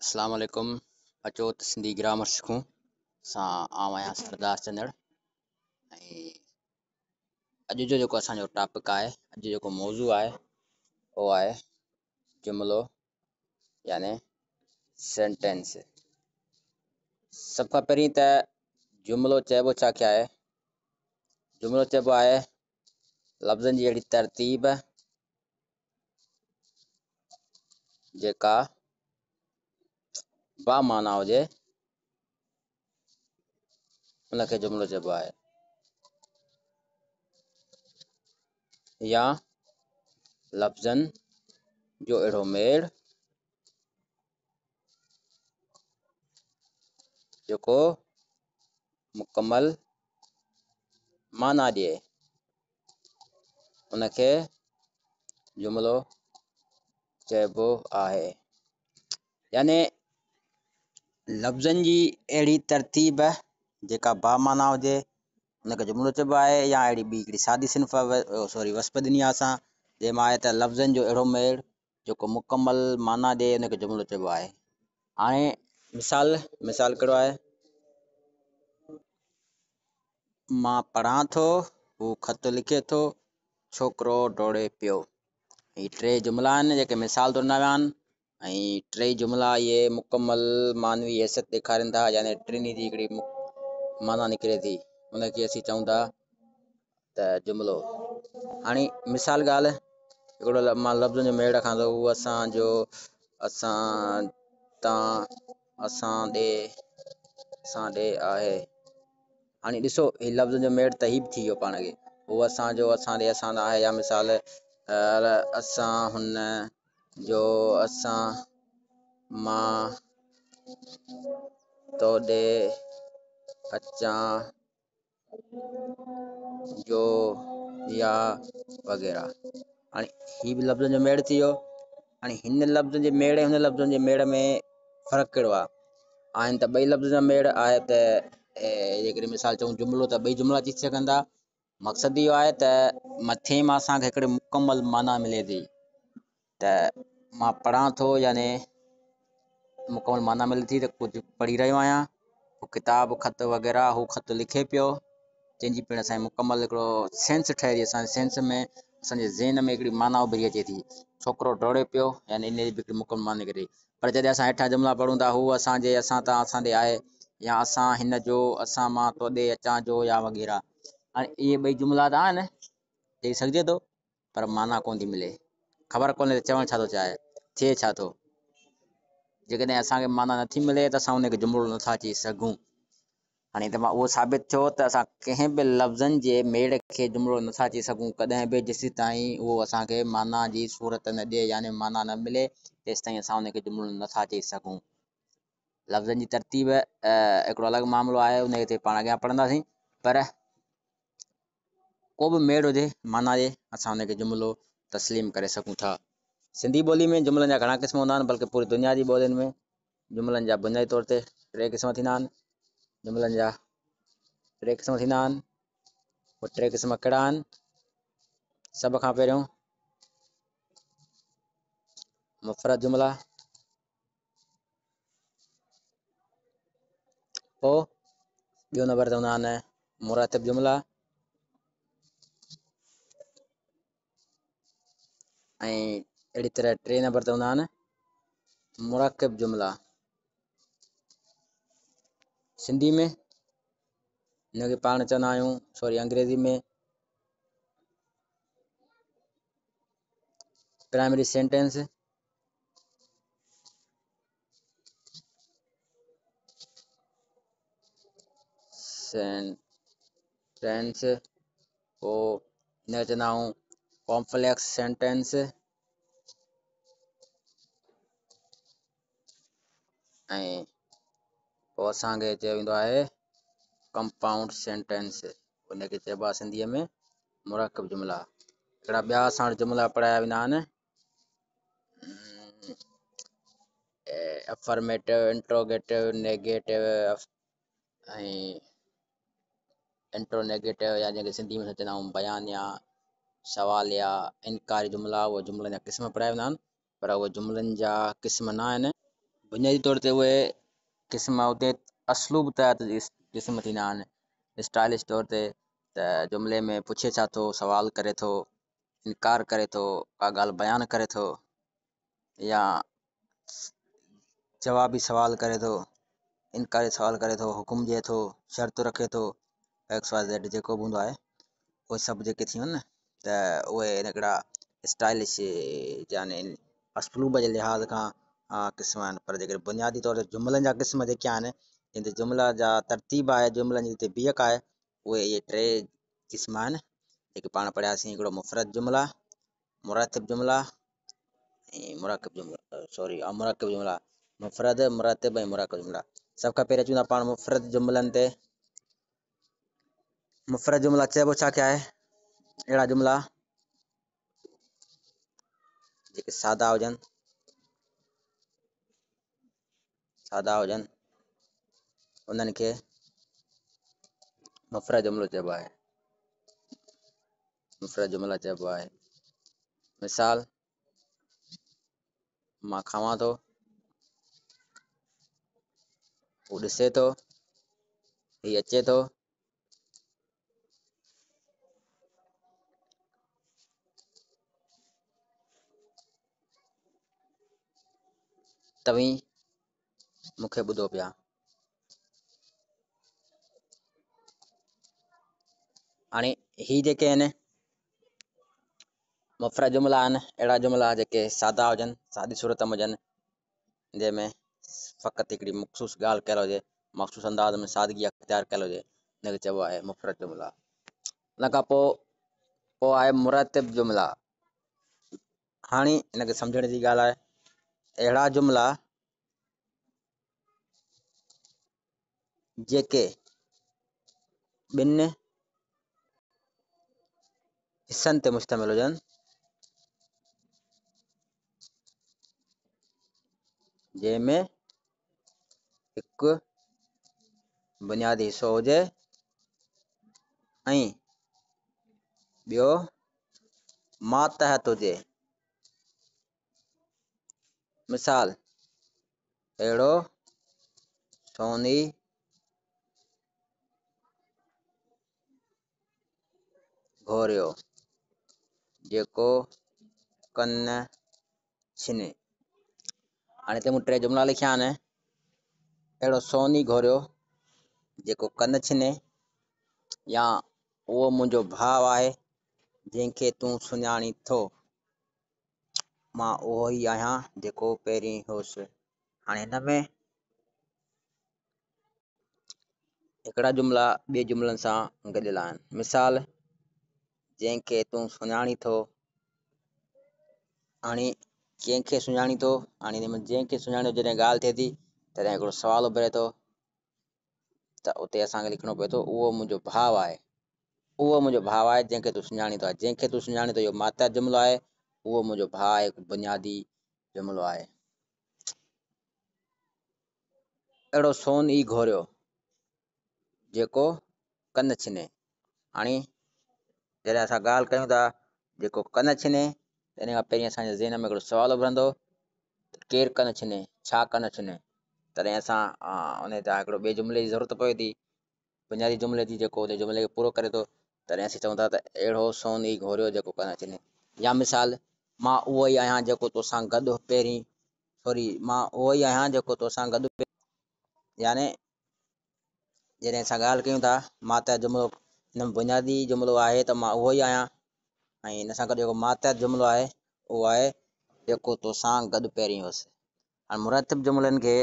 अस्सलाम वालेकुम। अचो त सिंधी ग्रामर सिखूं। असां आऊं आहियां सरदार चंदड़। ऐं अॼु जो जेको असांजो टॉपिक आहे, अॼु जेको मौज़ू आहे उहो आहे जुमिलो याने सेंटेंस। सभ खां पहिरीं त जुमिलो चइबो छा खे आहे? जुमिलो चइबो आहे लफ़्ज़नि जी अहिड़ी तरतीब जेका बा माना हुजे, उनखे जुमिलो चइबो आहे। या लफ़्ज़नि जो अहिड़ो मेड़ जेको मुकमल माना ॾिए, उनखे जुमिलो चइबो आहे। याने लफ़्ज़नि जी अहिड़ी तरतीब जेका बा माना हुजे, उनखे जुमिलो चइबो आहे। या अहिड़ी ॿी हिकिड़ी सादी सिंफ़ वस्फ़ ॾिनी आहे असां, जंहिंमां आहे त लफ़्ज़नि जो अहिड़ो मेड़ जेको मुकमल माना ॾिए, उनखे जुमिलो चइबो आहे। हाणे मिसाल कहिड़ो आहे? मां पढ़ां थो, हू ख़त लिखे थो, छोकिरो डोड़े पियो। हीअ टे जुमिला आहिनि जेके मिसाल तौरु ॾिना विया आहिनि। ऐं टे जुमिला इहे मुकमल मानवी हैसियत ॾेखारीनि था, यानी टिनी जी हिकिड़ी माना निकिरे थी, उनखे असीं चऊं था त जुमिलो। हाणे मिसाल ॻाल्हि, हिकिड़ो मां लफ़्ज़नि जो मेड़ रखां थो, उहो असांजो, असां, तव्हां, असां ॾे आहे। हाणे ॾिसो, हीउ लफ़्ज़नि जो मेड़ त ही बि थी वियो पाण खे, उहो असांजो, असां ॾे, असां आहे। या मिसाल असां हुन जो, असां मां तो ॾे अचां जो, या वग़ैरह। हाणे हीउ बि लफ़्ज़नि जो मेड़ थी वियो। हाणे हिन लफ़्ज़नि जे मेड़ ऐं हुन लफ़्ज़नि जे मेड़ में फ़र्क़ु कहिड़ो आहे? आहिनि त ॿई लफ़्ज़ जा मेड़ आहे। त जेकॾहिं मिसाल चऊं जुमिलो, त ॿई जुमिला अची सघनि था। मक़सदु इहो आहे त मथे मां असांखे हिकिड़ी मुकमल माना मिले थी। त मां पढ़ां थो, याने मुकमल माना मिले थी त कुझु पढ़ी रहियो आहियां, हू किताब ख़त वग़ैरह, हू ख़त लिखे पियो, जंहिंजी पिण असांजी मुकमल हिकिड़ो सेंस ठहे थी। असांजे सेंस में, असांजे ज़हन में हिकिड़ी माना उभरी अचे थी। छोकिरो डोड़े पियो, यानी इन जी बि हिकिड़ी मुकमल माना निकिरे। पर जॾहिं असां हेठां जुमिला पढ़ूं था, हू असांजे, असां तां, असां ॾे आहे, या असां हिन जो, असां मां तो ॾे अचां जो, या वग़ैरह। हाणे इहे ॿई जुमिला त आहिनि, ॾेई सघिजे थो, पर माना कोन थी मिले। ख़बर कोन्हे त चवणु छा थो चाहे, थिए छा थो। जेकॾहिं असांखे माना नथी मिले त असां उनखे जुमिलो नथा चई सघूं। हाणे त मां उहो साबित थियो त असां कंहिं बि लफ़्ज़नि जे मेड़ खे जुमिलो नथा चई सघूं कॾहिं बि, जेसि ताईं उहो असांखे माना जी सूरत न ॾिए, यानी माना न मिले, तेसि ताईं असां उनखे जुमिलो नथा चई सघूं। लफ़्ज़नि जी तरतीब हिकिड़ो अलॻि मामिलो आहे, उनखे ते पाण अॻियां पढ़ंदासीं। पर को बि मेड़ हुजे माना जे, असां उनखे जुमिलो तस्लीम करे सघूं था। सिंधी ॿोली में जुमिलनि जा घणा क़िस्म हूंदा आहिनि, बल्कि पूरी दुनिया जी ॿोलियुनि में जुमिलनि जा बुनियादी तौर ते टे क़िस्म थींदा आहिनि। जुमिलनि जा टे क़िस्म थींदा आहिनि। उहे टे क़िस्म कहिड़ा आहिनि? सभ खां पहिरियों मुफ़रद जुमिला, पोइ ॿियो नंबर ते हूंदा आहिनि मुरातिब जुमिला, ऐं अहिड़ी तरह टे नंबर ते हूंदा आहिनि मुराकिब जुमिला। सिंधी में हिनखे पाण चवंदा आहियूं, अंग्रेज़ी में प्राइमरी सेंटेंस, पोइ हिनखे चवंदा आहियूं कॉम्प्लेक्स सेंटेंस, ऐं पोइ असांखे चयो वेंदो आहे कंपाउंड सेंटेंस, उनखे चइबो आहे सिंधीअ में मुराकिब जुमिला। हिकिड़ा ॿिया असां वटि जुमिला पढ़ाया वेंदा आहिनि, अफर्मेटिव, इंट्रोगेटिव, नेगेटिव, ऐं इंट्रोनेगेटिव, या जंहिंखे सिंधी में चवंदा आहियूं बयानिया, सवालिया, इनकारी जुमिला। उहे जुमिलनि जा क़िस्म पढ़ाया वेंदा आहिनि, पर उहे जुमिलनि जा क़िस्म न आहिनि, बुनियादी तौर ते उहे क़िस्म उते असलूब तहत क़िस्म थींदा आहिनि। स्टाइलिश तौर ते त जुमिले में पुछे छा थो, सवाल करे थो, इनकार करे थो, का ॻाल्हि बयानु करे थो, या जवाबी सवाल करे थो, इनकारी सवाल करे थो, हुकुम ॾिए थो, शर्त रखे थो, XYZ जेको बि हूंदो आहे उहे सभु जेके थी वञनि न त उहे हिकिड़ा स्टाइलिश यानी असलूब जे लिहाज़ खां क़िस्म आहिनि। पर जेके बुनियादी तौर ते जुमिलनि जा क़िस्म जेके आहिनि, जिन ते जुमिला जा तरतीब आहे, जुमिलनि जी हिते बीहक आहे, उहे इहे 3 क़िस्म आहिनि जेके पाण पढ़ियासीं। हिकिड़ो मुफ़रद जुमिला, मुरतब जुमिला ऐं मुराकिब जुमिला, मुफ़रद, मुरतब ऐं मुराकिब जुमिला। सभ खां पहिरियों अचूं था पाण मुफ़रद जुमिलनि ते। मुफ़रद जुमिला चइबो छा आहे? अहिड़ा जुमिला जेके सादा हुजनि उन्हनि खे मुफ़रद जुमिलो चइबो आहे। मुफ़रद जुमिला चइबो आहे। मिसाल, मां खावां थो, हू ॾिसे थो, हीउ अचे थो, तव्हीं मूंखे ॿुधो पिया। हाणे ही जेके आहिनि मुफ़रद जुमिला आहिनि, अहिड़ा जुमिला जेके सादा हुजनि, सादी सूरत में हुजनि, जंहिंमें फ़क़ति हिकिड़ी मख़सूस ॻाल्हि कयल हुजे, मख़सूस अंदाज़ में सादगी अख़्तियार कयल हुजे, हिनखे चइबो आहे मुफ़रद जुमिला। उन खां पोइ आहे मुरतब जुमिला। हाणे हिनखे सम्झण जी ॻाल्हि आहे, अहिड़ा जुमिला जेके ॿिनि हिस्सनि ते मुश्तमिल हुजनि, जंहिंमें हिकु बुनियादी हिसो हुजे ऐं ॿियो मातहत हुजे। मिसाल, अहिड़ो सोनी घोरियो जेको कन छिने। हाणे हिते मूं 3 जुमिला लिखिया आहिनि। अहिड़ो सोनी घोरियो जेको कन छिने, या उहो मुंहिंजो भाउ आहे जंहिंखे तूं सुञाणी थो, मां उहो ई आहियां जेको पहिरीं हुउसि। हाणे हिन में हिकिड़ा जुमिला ॿिए जुमिलनि सां गॾियल आहिनि। मिसाल, जंहिंखे तूं सुञाणी थो। हाणे कंहिंखे सुञाणी थो, हाणे हिन में जंहिंखे सुञाणो जॾहिं ॻाल्हि थिए थी तॾहिं हिकिड़ो सुवालु उभिरे थो, त उते असांखे लिखिणो पए थो उहो मुंहिंजो भाउ आहे। उहो मुंहिंजो भाउ आहे जंहिंखे तूं सुञाणी थो। जंहिंखे तूं सुञाणी थो इहो मातहत जुमिलो आहे, उहो मुंहिंजो भाउ आहे, हिकु बुनियादी जुमिलो आहे। अहिड़ो सोन ई घोरियो जेको कन छिने। हाणे जॾहिं असां ॻाल्हि कयूं था जेको कन छिने, त इन खां पहिरीं असांजे ज़हन में हिकिड़ो सुवालु उभरंदो, केरु कन छिने, छा कन छिने। तॾहिं असां उन ते हिकिड़ो ॿिए जुमिले जी ज़रूरत पए थी, बुनियादी जुमिले जी, जेको उन जुमिले खे पूरो करे थो। तॾहिं असीं चऊं था त अहिड़ो सोन ई घोरियो जेको कन छिने। या मिसाल, मां उहो ई आहियां जेको तोसां गॾु पहिरीं मां उहो ई आहियां जेको तोसां गॾु, याने जॾहिं असां ॻाल्हि कयूं था मातहत जुमिलो, हिन में बुनियादी जुमिलो आहे त मां उहो ई आहियां, ऐं हिन सां गॾु जेको मातहत जुमिलो आहे उहो आहे जेको तोसां गॾु पहिरीं हुउसि। हाणे मुरतब जुमिलनि खे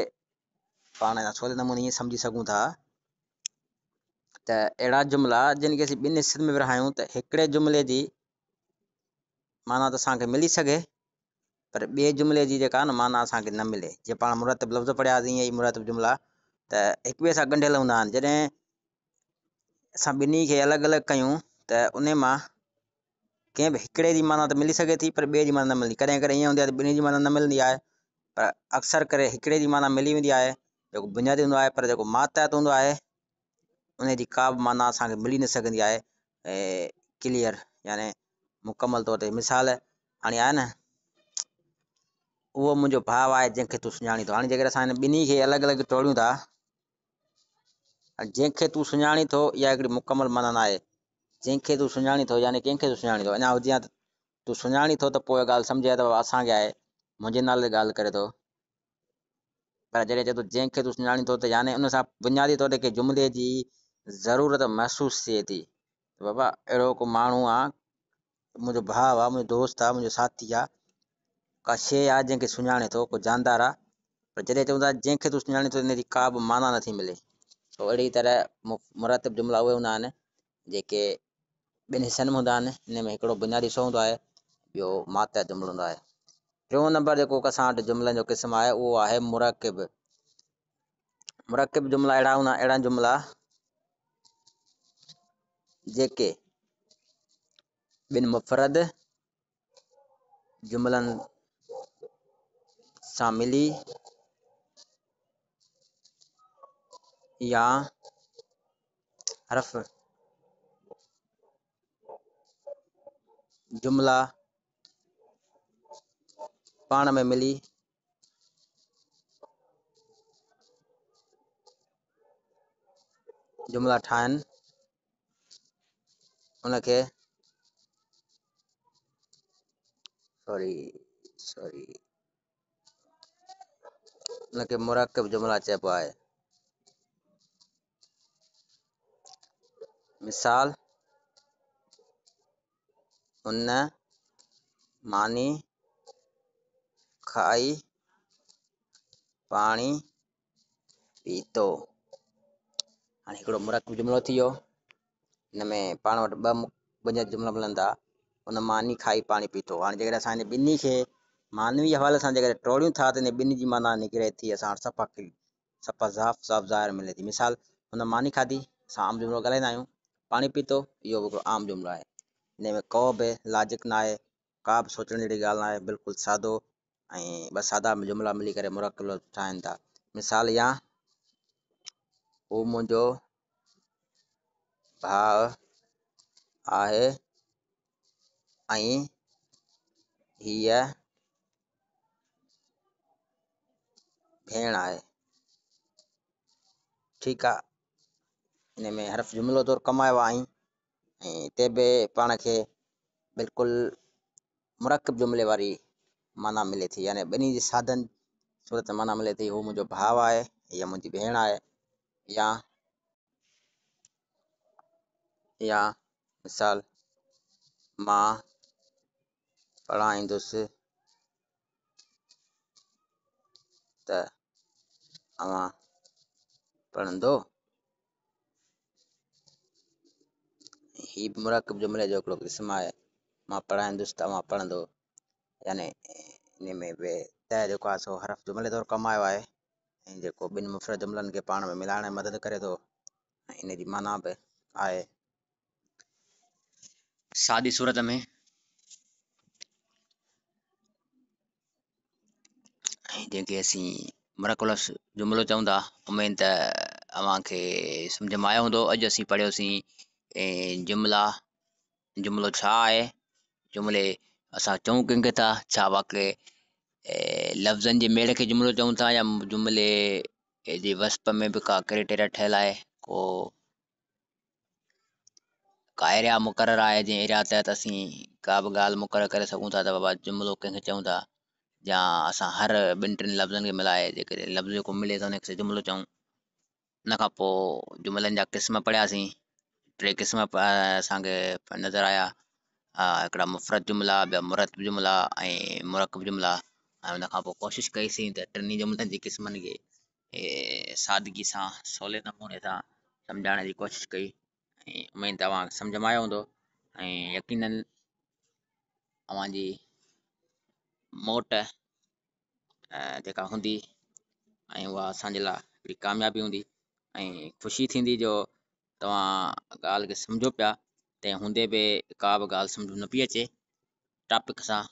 पाण सवले नमूने ईअं सम्झी सघूं था त अहिड़ा जुमिला जिन खे असीं ॿिनि हिस्सनि में विरहायूं त हिकिड़े जुमिले जी माना त असांखे मिली सघे, पर ॿिए जुमिले जी जेका न माना असांखे न मिले। जीअं पाण मुरतब लफ़्ज़ पढ़ियासीं, ईअं ई मुरतब जुमिला त हिक ॿिए सां ॻंढियल हूंदा आहिनि। जॾहिं असां ॿिन्ही खे अलॻि अलॻि कयूं त उन मां कंहिं बि हिकिड़े जी माना त मिली सघे थी, पर ॿिए जी माना न मिलंदी। कॾहिं कॾहिं ईअं हूंदी आहे त ॿिन्ही जी माना न मिलंदी आहे, पर अक्सर करे हिकिड़े जी माना मिली वेंदी आहे जेको बुनियादी हूंदो आहे। पर जेको मातहत हूंदो आहे उन जी का बि माना असांखे मिली न सघंदी आहे क्लियर, याने मुकमल तौर ते। मिसाल हाणे आहे न, उहो मुंहिंजो भाउ आहे जंहिंखे तूं सुञाणी थो। हाणे जेकर असां हिन ॿिन्ही खे अलॻि अलॻि टोड़ियूं था, जंहिंखे तूं सुञाणी थो इहा हिकिड़ी मुकमल माना न आहे। जंहिंखे तूं सुञाणी थो यानी कंहिंखे तूं सुञाणी थो, अञा हुजे त तूं सुञाणी थो त पोइ ॻाल्हि सम्झे त असांखे आहे, मुंहिंजे नाले ते ॻाल्हि करे थो। पर जॾहिं चए थो जंहिंखे तूं सुञाणी थो, त यानी उन सां बुनियादी तौर ते जुमिले जी ज़रूरत महसूसु थिए थी। बाबा अहिड़ो को माण्हू आहे, मुंहिंजो भाउ आहे, मुंहिंजो दोस्त आहे, मुंहिंजो साथी आहे, का शइ आहे जंहिंखे सुञाणे थो, को जानदार आहे। पर जॾहिं चऊं था जंहिंखे तूं सुञाणी थो, इन जी का बि माना नथी मिले। तो अहिड़ी तरह मुरतब जुमिला उहे हूंदा आहिनि जेके ॿिनि हिसनि में हूंदा आहिनि। हिन में हिकिड़ो बुनियादी हिसो हूंदो आहे, ॿियो मातहत जुमिलो हूंदो आहे। टियों नंबर जेको असां वटि जुमिलनि जो क़िस्म आहे उहो आहे मुरकिब। मुरकिब जुमिला अहिड़ा जुमिला जेके ॿिनि मुफ़रद जुमिलनि सां मिली या हरफ जुमिला पाण में मिली जुमिला ठाहिनि, उनखे उनखे मुरकिब जुमिला चइबो आहे। मिसाल, उन मानी खाई पाणी पीतो। हाणे हिकिड़ो मुरकिब जुमिलो थी वियो, हिन में पाण वटि ॿ बुनियादी जुमिला मिलनि था, उन मानी खाई पाणी पीतो। हाणे जेकर असां हिन ॿिन्ही खे मानवी हवाले सां जेकर टोड़ियूं था, त हिन ॿिन्ही जी माना निकिरे थी असां वटि सफ़ा साफ़ ज़ाहिर मिले थी। मिसाल, हुन मानी खाधी, असां आम जुमिलो ॻाल्हाईंदा आहियूं। पाणी पीतो, इहो बि हिकिड़ो आम जुमिलो आहे। हिन में को बि लॉजिक न आहे, का बि सोचण जहिड़ी ॻाल्हि न आहे, बिल्कुलु सादो ऐं ॿ सादा जुमिला मिली करे मुरकिब ठाहिनि था। मिसाल, या हू मुंहिंजो भाउ आहे ऐं हीअ भेण आहे। ठीकु आहे, हिन में हरफ जुमिलो तौरु कमायो आहे ऐं हिते बि पाण खे बिल्कुलु मुरकिब जुमिले वारी माना मिले थी, यानी ॿिन्ही जी साधन सूरत माना मिले थी। हू मुंहिंजो भाउ आहे, हीअ मुंहिंजी भेण आहे। या मिसाल, मां पढ़ाईंदुसि त अव्हां पढ़ंदो। ही बि मुरकिब जुमिले जो हिकिड़ो क़िस्म आहे, मां पढ़ाईंदुसि त अव्हां पढ़ंदो। यानी इन में बि त जेको आहे सो हरफ जुमिले तौरु कमायो आहे ऐं जेको ॿिनि मुफ़रद जुमिलनि खे पाण में मिलाइण में मदद करे थो, ऐं इन जी माना बि आहे। सादी सूरत में जंहिंखे असीं मुरकिब जुमिलो चऊं था, उमेद त अव्हांखे सम्झ में आयो हूंदो। अॼु असीं पढ़ियोसीं जुमिलो छा आहे, जुमिले असां चऊं कंहिंखे था, छा वाक़ई लफ़्ज़नि जे मेड़ खे जुमिलो चऊं था, या जुमिले जे वस्प में बि का क्राइटेरिया ठहियलु आहे, का एरिया मुक़ररु आहे जंहिं एरिया तहत असीं का बि ॻाल्हि मुक़ररु करे सघूं था त बाबा जुमिलो कंहिंखे चऊं था, या असां हर ॿिनि टिनि लफ़्ज़नि खे मिलाए जेकॾहिं लफ़्ज़ जेको मिले त उनखे जुमिलो चऊं। उन खां पोइ जुमिलनि जा क़िस्म पढ़ियासीं। 3 क़िस्म असांखे नज़र आया, हिकिड़ा मुफ़रद जुमिला, ॿिया मुरकिब जुमिला ऐं मुरकिब जुमिला। ऐं उन खां पोइ कोशिशि कईसीं त टिनी जुमिलनि जे क़िस्मनि खे सादगी सां सवले नमूने सां सम्झाइण जी कोशिशि कई, ऐं उमेद तव्हां सम्झ में आयो हूंदो। ऐं यकीनन अव्हांजी मोट जेका हूंदी ऐं उहा असांजे लाइ हिकिड़ी कामयाबी हूंदी, ऐं ख़ुशी थींदी जो तव्हां ॻाल्हि खे सम्झो पिया, तंहिं हूंदे बि का बि ॻाल्हि सम्झ न पई अचे, टॉपिक सां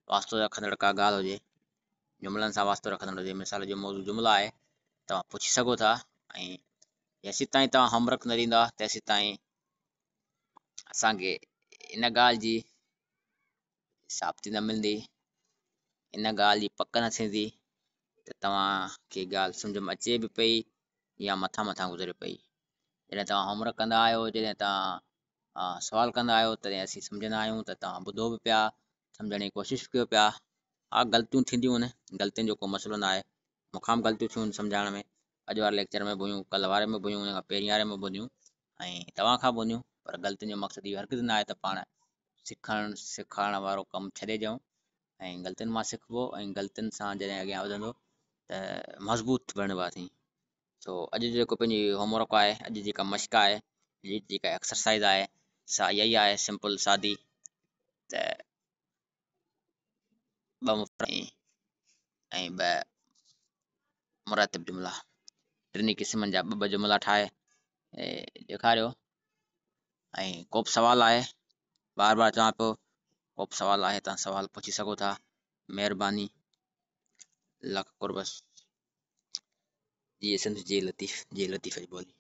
वास्तो रखंदड़ का ॻाल्हि हुजे, जुमिलनि सां वास्तो रखंदड़ हुजे, मिसाल जो मौज़ूअ जुमिला आहे, तव्हां पुछी सघो था। ऐं जेसीं ताईं तव्हां होमवर्क न ॾींदा तेसीं ताईं असांखे इन ॻाल्हि जी साबिती न मिलंदी इन ॻाल्हि जी पक न थींदी त तव्हांखे ॻाल्हि सम्झ में अचे बि पई या मथां मथां गुज़रे पई। जॾहिं तव्हां होमवर्क कंदा आहियो, जॾहिं तव्हां सुवाल कंदा आहियो, तॾहिं असीं सम्झंदा आहियूं त तव्हां ॿुधो बि पिया, सम्झण जी कोशिशि कयो पिया। हा, ग़लतियूं थींदियूं आहिनि, ग़लतियुनि जो को मसइलो न आहे। मूंखां बि ग़लतियूं थियूं सम्झाइण में, अॼु वारे लेक्चर में बि हुयूं, कल्ह वारे में बि हुयूं, हुन खां पहिरीं वारे में बि हुयूं ऐं तव्हां खां बि हुयूं। पर ग़लतियुनि जो मक़सदु इहो हरगिज़ न आहे त पाण सिखाइण वारो कमु छॾे ॾियूं ऐं ग़लतियुनि मां सिखिबो ऐं ग़लतियुनि सां जॾहिं अॻियां वधंदो त मज़बूत बणिबा थी। सो अॼु जेको पंहिंजी होमवर्क आहे, अॼु जेका मश्क आहे, जेका एक्सरसाइज़ आहे, सा इहा ई आहे, सिंपल सादी। त ॿ मुफ़रद ऐं ॿ मुरतब जुमिला, टिनी क़िस्मनि जा ॿ जुमिला ठाहे ॾेखारियो। ऐं को बि सवाल आहे, बार बार चवां पियो, को बि सवाल आहे तव्हां सवाल पुछी सघो था। महिरबानी, लख कुर्बस। जी लतीफ़ जी लतीफ़ जी बोली।